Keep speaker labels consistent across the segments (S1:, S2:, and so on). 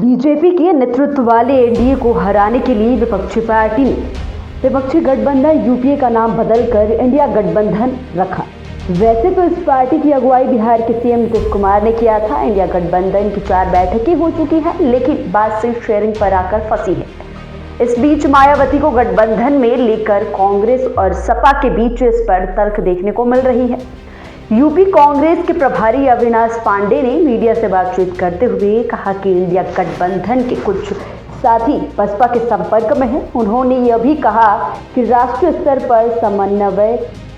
S1: BJP के नेतृत्व वाले एनडीए को हराने के लिए विपक्षी पार्टी ने विपक्षी गठबंधन यूपीए का नाम बदलकर इंडिया गठबंधन रखा। वैसे तो इस पार्टी की अगुवाई बिहार के सीएम नीतीश कुमार ने किया था। इंडिया गठबंधन की 4 बैठकें हो चुकी हैं, लेकिन बात सिर्फ शेयरिंग पर आकर फंसी है। इस बीच मायावती को गठबंधन में लेकर कांग्रेस और सपा के बीच इस पर तर्क देखने को मिल रही है। यूपी कांग्रेस के प्रभारी अविनाश पांडे ने मीडिया से बातचीत करते हुए कहा कि इंडिया गठबंधन के कुछ साथी बसपा के संपर्क में हैं। उन्होंने यह भी कहा कि राष्ट्रीय स्तर पर समन्वय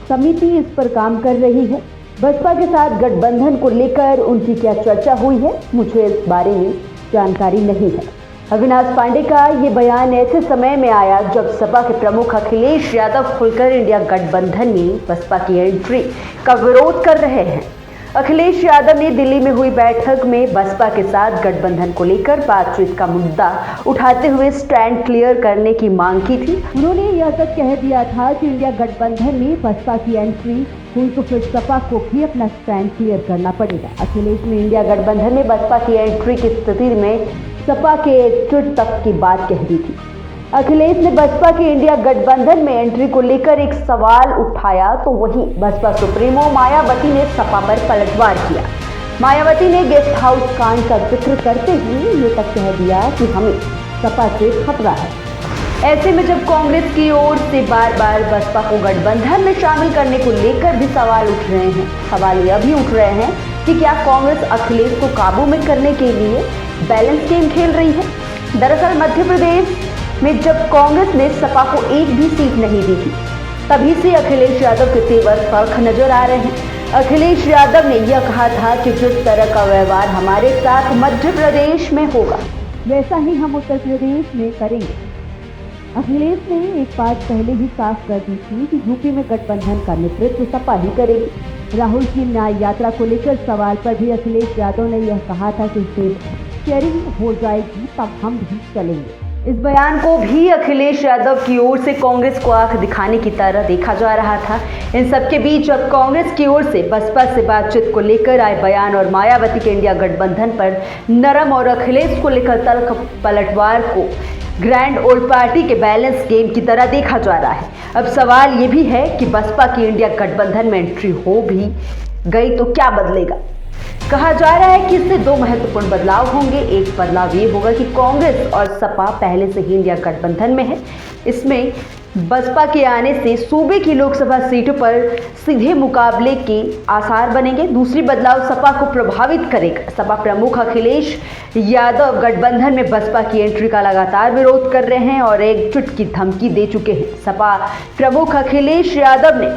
S1: समिति इस पर काम कर रही है। बसपा के साथ गठबंधन को लेकर उनकी क्या चर्चा हुई है, मुझे इस बारे में जानकारी नहीं है। अविनाश पांडे का ये बयान ऐसे समय में आया जब सपा के प्रमुख अखिलेश यादव खुलकर इंडिया गठबंधन में बसपा की एंट्री का विरोध कर रहे हैं। अखिलेश यादव ने दिल्ली में हुई बैठक में बसपा के साथ गठबंधन को लेकर बातचीत का मुद्दा उठाते हुए स्टैंड क्लियर करने की मांग की थी। उन्होंने यह तक कह दिया था कि इंडिया गठबंधन में बसपा की एंट्री हुई तो फिर सपा को भी अपना स्टैंड क्लियर करना पड़ेगा। अखिलेश ने इंडिया गठबंधन में बसपा की एंट्री की स्थिति में सपा के एक ट्वीट तक की बात कह दी थी। अखिलेश ने बसपा के इंडिया गठबंधन में एंट्री को लेकर एक सवाल उठाया तो वहीं बसपा सुप्रीमो मायावती ने सपा पर पलटवार किया। मायावती ने गेस्ट हाउस कांड का जिक्र करते हुए ये तक कह दिया कि हमें सपा से खतरा है। ऐसे में जब कांग्रेस की ओर से बार बार बसपा को गठबंधन में शामिल करने को लेकर भी सवाल उठ रहे हैं, सवाल यह भी उठ रहे हैं कि क्या कांग्रेस अखिलेश को काबू में करने के लिए बैलेंस गेम खेल रही है। दरअसल मध्य प्रदेश में जब कांग्रेस ने सपा को एक भी सीट नहीं दी थी, तभी से अखिलेश यादव के तेवर फर्क नजर आ रहे हैं। अखिलेश यादव ने यह कहा था कि जिस तरह का व्यवहार हमारे साथ मध्य प्रदेश में होगा, वैसा ही हम उत्तर प्रदेश में करेंगे। अखिलेश ने एक बात पहले ही साफ कर दी थी कि यूपी में गठबंधन का नेतृत्व सपा ही करेगी। राहुल की न्याय यात्रा को लेकर सवाल पर भी अखिलेश यादव ने यह कहा था कि शेयरिंग हो जाएगी तब हम भी चलेंगे। इस बयान को भी अखिलेश यादव की ओर से कांग्रेस को आंख दिखाने की तरह देखा जा रहा था। इन सबके बीच अब कांग्रेस की ओर से बसपा से बातचीत को लेकर आए बयान और मायावती के इंडिया गठबंधन पर नरम और अखिलेश को लेकर तर्क पलटवार को ग्रैंड ओल्ड पार्टी के बैलेंस गेम की तरह देखा जा रहा है। अब सवाल ये भी है कि बसपा की इंडिया गठबंधन में एंट्री हो भी गई तो क्या बदलेगा। कहा जा रहा है कि इससे 2 महत्वपूर्ण बदलाव होंगे। एक बदलाव ये होगा कि कांग्रेस और सपा पहले से ही इंडिया गठबंधन में है। इसमें बसपा के आने से सूबे की लोकसभा सीटों पर सीधे मुकाबले के आसार बनेंगे। दूसरी बदलाव सपा को प्रभावित करेगा। सपा प्रमुख अखिलेश यादव गठबंधन में बसपा की एंट्री का लगातार विरोध कर रहे हैं और एकजुट की धमकी दे चुके हैं। सपा प्रमुख अखिलेश यादव ने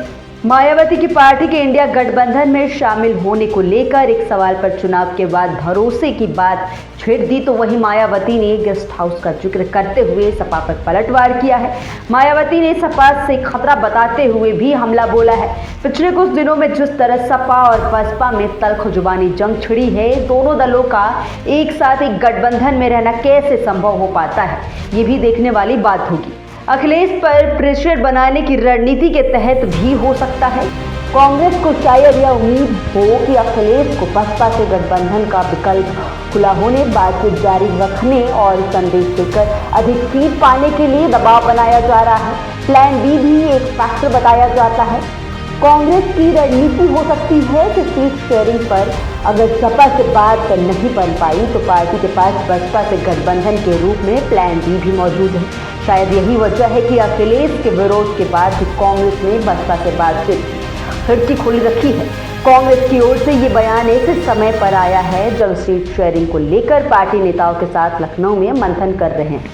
S1: मायावती की पार्टी के इंडिया गठबंधन में शामिल होने को लेकर एक सवाल पर चुनाव के बाद भरोसे की बात छेड़ दी तो वहीं मायावती ने गेस्ट हाउस का जिक्र करते हुए सपा पर पलटवार किया है। मायावती ने सपा से खतरा बताते हुए भी हमला बोला है। पिछले कुछ दिनों में जिस तरह सपा और बसपा में तल्ख जुबानी जंग छिड़ी है, दोनों दलों का एक साथ एक गठबंधन में रहना कैसे संभव हो पाता है, ये भी देखने वाली बात होगी। अखिलेश पर प्रेशर बनाने की रणनीति के तहत भी हो सकता है। कांग्रेस को शायद यह उम्मीद हो कि अखिलेश को बसपा से गठबंधन का विकल्प खुला होने, बातचीत जारी रखने और संदेश देकर अधिक सीट पाने के लिए दबाव बनाया जा रहा है। प्लान बी भी एक फैक्टर बताया जाता है। कांग्रेस की रणनीति हो सकती है कि सीट शेयरिंग पर अगर सपा से बात नहीं बन पाई तो पार्टी के पास बसपा से गठबंधन के रूप में प्लान बी भी मौजूद है। शायद यही वजह है कि अखिलेश के विरोध के बाद भी कांग्रेस ने बसपा से बातचीत की खिड़की खुली रखी है। कांग्रेस की ओर से ये बयान ऐसे समय पर आया है जब सीट शेयरिंग को लेकर पार्टी नेताओं के साथ लखनऊ में मंथन कर रहे हैं।